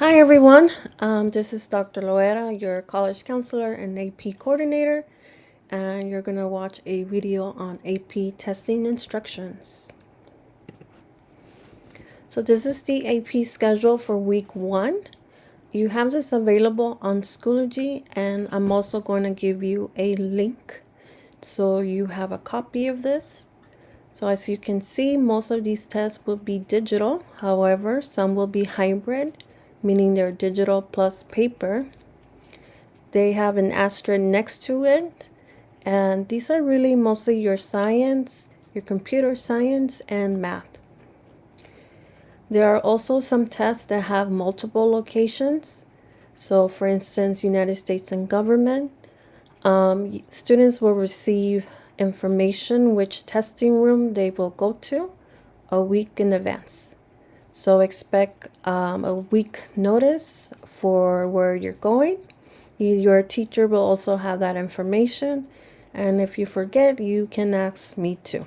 Hi everyone, this is Dr. Loera, your college counselor and AP coordinator, and you're going to watch a video on AP testing instructions. So this is the AP schedule for week 1. You have this available on Schoology, and I'm also going to give you a link so you have a copy of this. So as you can see, most of these tests will be digital. However, some will be hybrid, meaning they're digital plus paper. They have an asterisk next to it, and these are really mostly your science, your computer science, and math. There are also some tests that have multiple locations. So for instance, United States and government, students will receive information which testing room they will go to a week in advance. So expect a week notice for where you're going. Your teacher will also have that information, and if you forget, you can ask me too.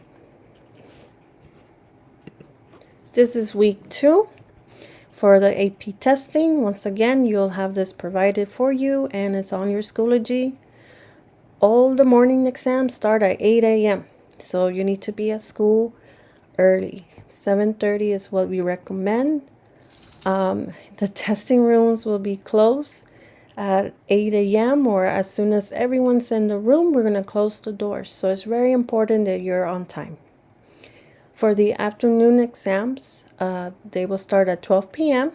This is week 2 for the AP testing. Once again, you'll have this provided for you, and it's on your Schoology. All the morning exams start at 8 a.m. So you need to be at school early. 7:30 is what we recommend. The testing rooms will be closed at 8 a.m. or as soon as everyone's in the room, we're going to close the doors. So it's very important that you're on time. For the afternoon exams, they will start at 12 p.m.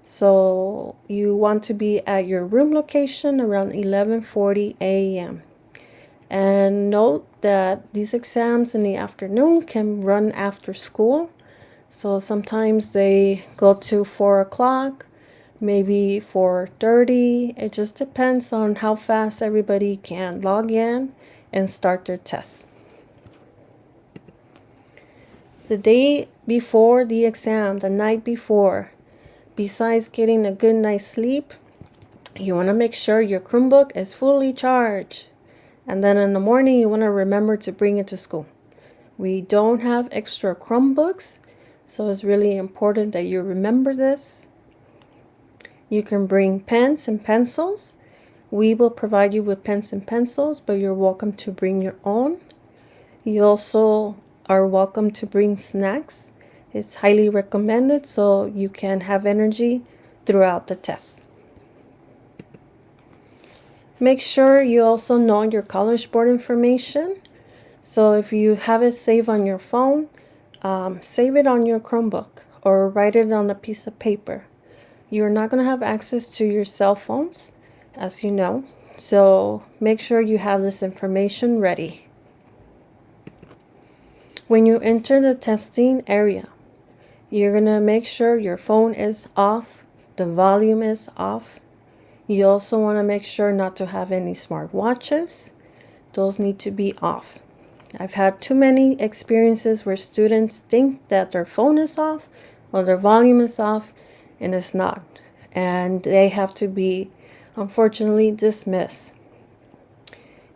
So you want to be at your room location around 11:40 a.m. And note that these exams in the afternoon can run after school. So sometimes they go to 4 o'clock, maybe 4:30. It just depends on how fast everybody can log in and start their tests. The day before the exam, the night before, besides getting a good night's sleep, you want to make sure your Chromebook is fully charged. And then in the morning, you want to remember to bring it to school. We don't have extra Chromebooks, so it's really important that you remember this. You can bring pens and pencils. We will provide you with pens and pencils, but you're welcome to bring your own. You also are welcome to bring snacks. It's highly recommended so you can have energy throughout the test. Make sure you also know your College Board information. So if you have it saved on your phone, save it on your Chromebook or write it on a piece of paper. You're not going to have access to your cell phones, as you know. So make sure you have this information ready. When you enter the testing area, you're going to make sure your phone is off, the volume is off. You also want to make sure not to have any smart watches. Those need to be off. I've had too many experiences where students think that their phone is off or their volume is off, and it's not. And they have to be, unfortunately, dismissed.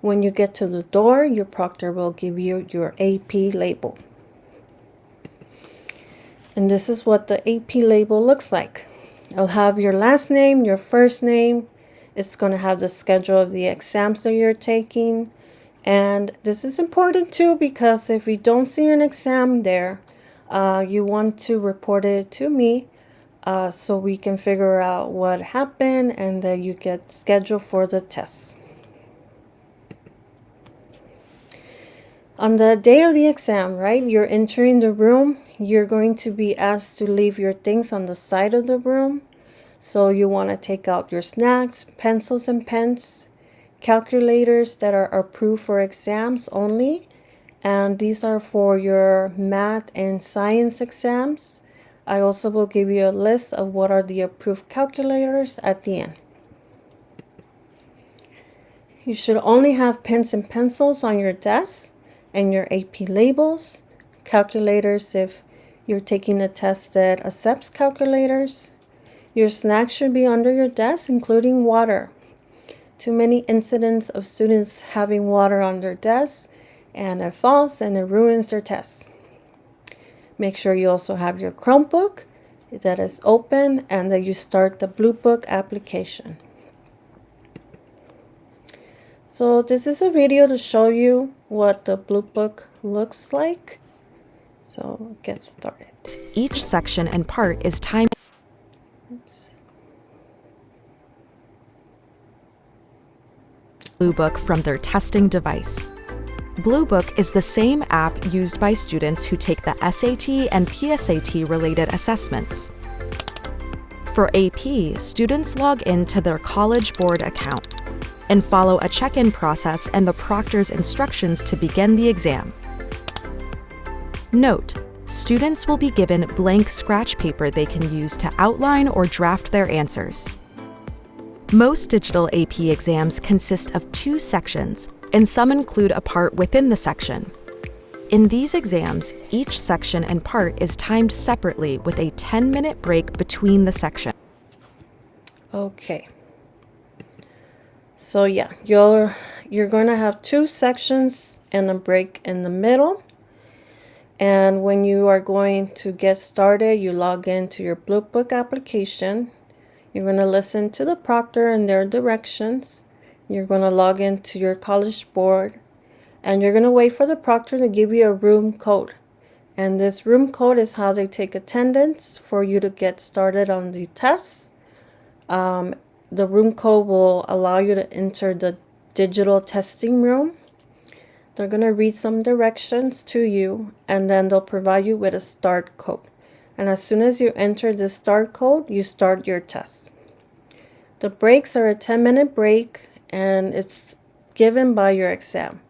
When you get to the door, your proctor will give you your AP label. And this is what the AP label looks like. It'll have your last name, your first name. It's going to have the schedule of the exams that you're taking. And this is important too because if you don't see an exam there, you want to report it to me so we can figure out what happened and that you get scheduled for the test. On the day of the exam, right, you're entering the room, you're going to be asked to leave your things on the side of the room. So you want to take out your snacks, pencils and pens, calculators that are approved for exams only. And these are for your math and science exams. I also will give you a list of what are the approved calculators at the end. You should only have pens and pencils on your desk and your AP labels, calculators if you're taking a test that accepts calculators. Your snacks should be under your desk, including water. Too many incidents of students having water on their desks and it falls and it ruins their tests. Make sure you also have your Chromebook. that is open and that you start the Blue Book application. So this is a video to show you what the Blue Book looks like. So get started. Each section and part is timed. Oops. Blue Book from their testing device. Blue Book is the same app used by students who take the SAT and PSAT related assessments. For AP, students log into their College Board account and follow a check-in process and the proctor's instructions to begin the exam. Note: students will be given blank scratch paper they can use to outline or draft their answers. Most digital AP exams consist of 2 sections, and some include a part within the section. In these exams, each section and part is timed separately with a 10-minute break between the sections. Okay. So yeah, you're going to have 2 sections and a break in the middle. And when you are going to get started, you log into your Blue Book application. You're going to listen to the proctor and their directions. You're going to log into your College Board, and you're going to wait for the proctor to give you a room code. And this room code is how they take attendance for you to get started on the tests. The room code will allow you to enter the digital testing room. They're going to read some directions to you, and then they'll provide you with a start code. And as soon as you enter the start code, you start your test. The breaks are a 10-minute break, and it's given by your exam.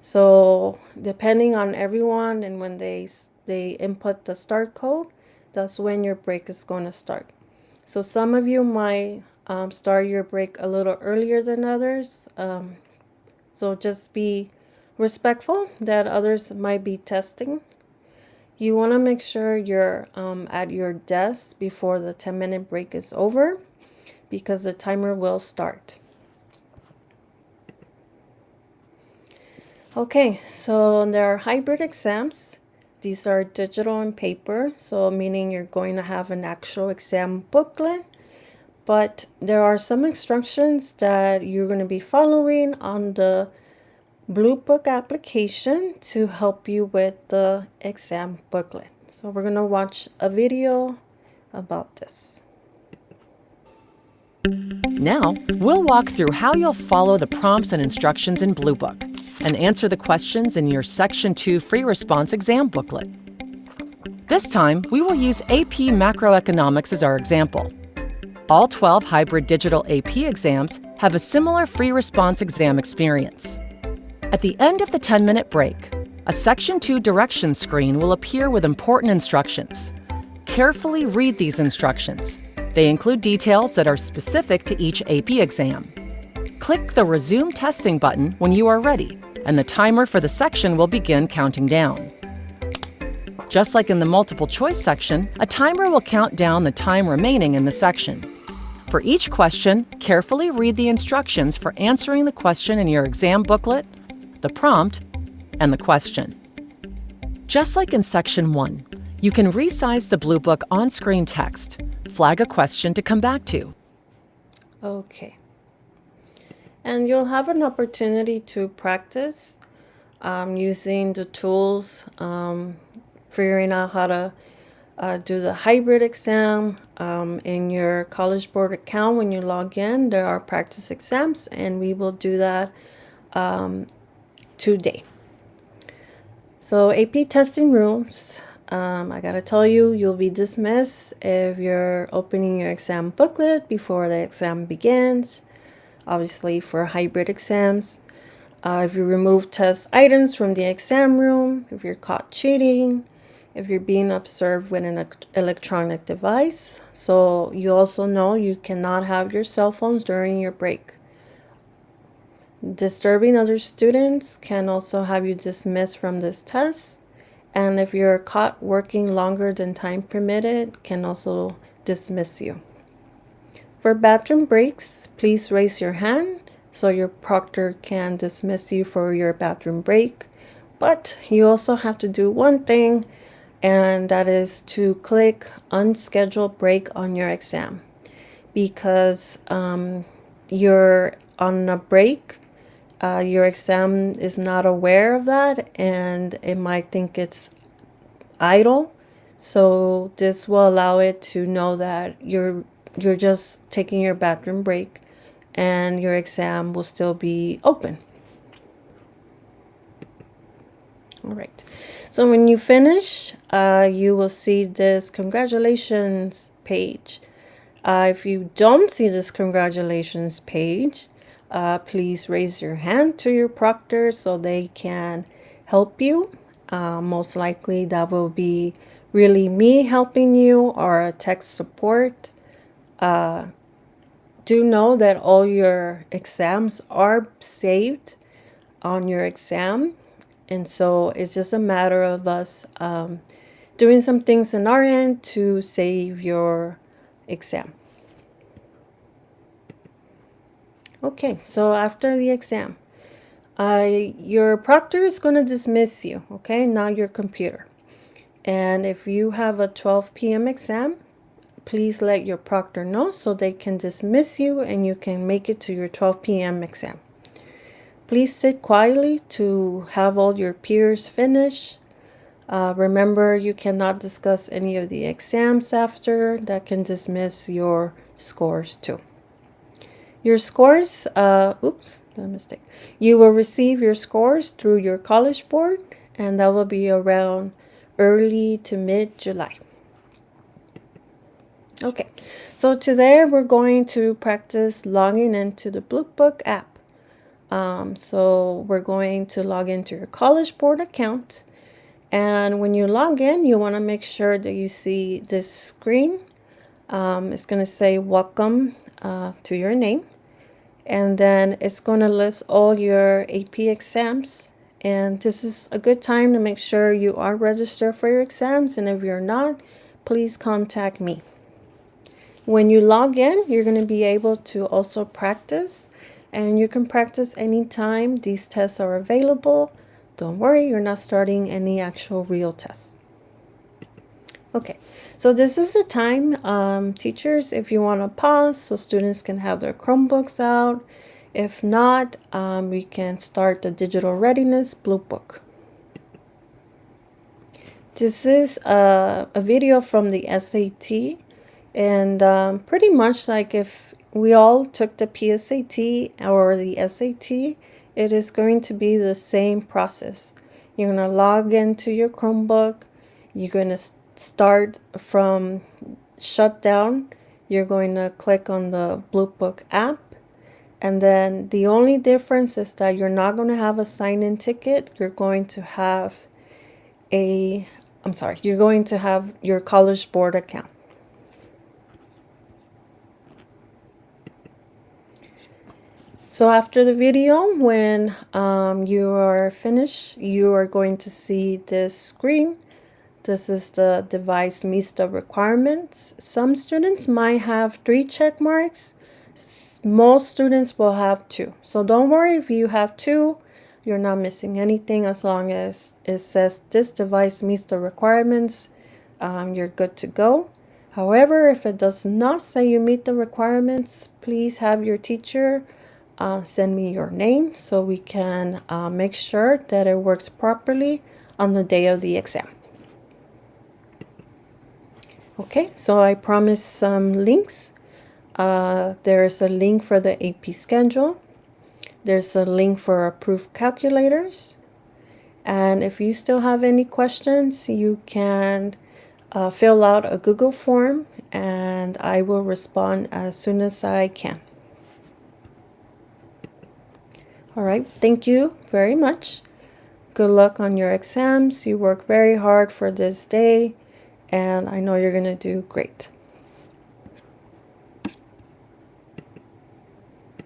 So depending on everyone and when they input the start code, that's when your break is going to start. So some of you might start your break a little earlier than others. So just be respectful that others might be testing. You want to make sure you're at your desk before the 10-minute break is over, because the timer will start. Okay, so there are hybrid exams. These are digital and paper, so meaning you're going to have an actual exam booklet, but there are some instructions that you're going to be following on the Blue Book application to help you with the exam booklet. So we're going to watch a video about this. Now, we'll walk through how you'll follow the prompts and instructions in Blue Book and answer the questions in your Section 2 free response exam booklet. This time, we will use AP Macroeconomics as our example. All 12 hybrid digital AP exams have a similar free response exam experience. At the end of the 10-minute break, a Section 2 directions screen will appear with important instructions. Carefully read these instructions. They include details that are specific to each AP exam. Click the Resume Testing button when you are ready, and the timer for the section will begin counting down. Just like in the multiple choice section, a timer will count down the time remaining in the section. For each question, carefully read the instructions for answering the question in your exam booklet, the prompt, and the question. Just like in Section 1, you can resize the Blue Book on-screen text, flag a question to come back to. Okay. And you'll have an opportunity to practice using the tools, figuring out how to do the hybrid exam in your College Board account. When you log in, there are practice exams, and we will do that today. So AP testing rooms, I gotta tell you, you'll be dismissed if you're opening your exam booklet before the exam begins. Obviously for hybrid exams, if you remove test items from the exam room, if you're caught cheating, if you're being observed with an electronic device. So you also know you cannot have your cell phones during your break. Disturbing other students can also have you dismissed from this test. And if you're caught working longer than time permitted, can also dismiss you. For bathroom breaks, please raise your hand so your proctor can dismiss you for your bathroom break. But you also have to do one thing. and that is to click unscheduled break on your exam, because you're on a break. Your exam is not aware of that, and it might think it's idle. So this will allow it to know that you're just taking your bathroom break, and your exam will still be open. All right. So when you finish, you will see this congratulations page. If you don't see this congratulations page, please raise your hand to your proctor so they can help you. Most likely that will be really me helping you or a tech support. Do know that all your exams are saved on your exam, and so it's just a matter of us doing some things on our end to save your exam. Okay, so after the exam, your proctor is going to dismiss you, okay, not your computer. And if you have a 12 p.m. exam, please let your proctor know so they can dismiss you and you can make it to your 12 p.m. exam. Please sit quietly to have all your peers finish. Remember, you cannot discuss any of the exams after. That can dismiss your scores too. Your scores, oops, a mistake. You will receive your scores through your College Board, and that will be around early to mid-July. Okay, so today we're going to practice logging into the Bluebook app. So we're going to log into your College Board account, and when you log in, you want to make sure that you see this screen. It's going to say welcome to your name, and then it's going to list all your AP exams, and this is a good time to make sure you are registered for your exams, and if you're not, please contact me. When you log in, you're going to be able to also practice, and you can practice anytime these tests are available. Don't worry, you're not starting any actual real tests. Okay, so this is the time, teachers, if you want to pause so students can have their Chromebooks out. If not, we can start the Digital Readiness Bluebook. This is a video from the SAT, and pretty much like if we all took the PSAT or the SAT, it is going to be the same process. You're going to log into your Chromebook. You're going to start from shutdown. You're going to click on the Bluebook app. And then the only difference is that you're not going to have a sign-in ticket. You're going to have you're going to have your College Board account. So after the video, when you are finished, you are going to see this screen. This is the device meets the requirements. Some students might have 3 check marks. Most students will have 2. So don't worry if you have 2. You're not missing anything as long as it says this device meets the requirements. You're good to go. However, if it does not say you meet the requirements, please have your teacher send me your name so we can make sure that it works properly on the day of the exam. Okay, so I promised some links. There's a link for the AP schedule. There's a link for approved calculators. And if you still have any questions, you can fill out a Google form and I will respond as soon as I can. All right, thank you very much. Good luck on your exams. You work very hard for this day, and I know you're going to do great.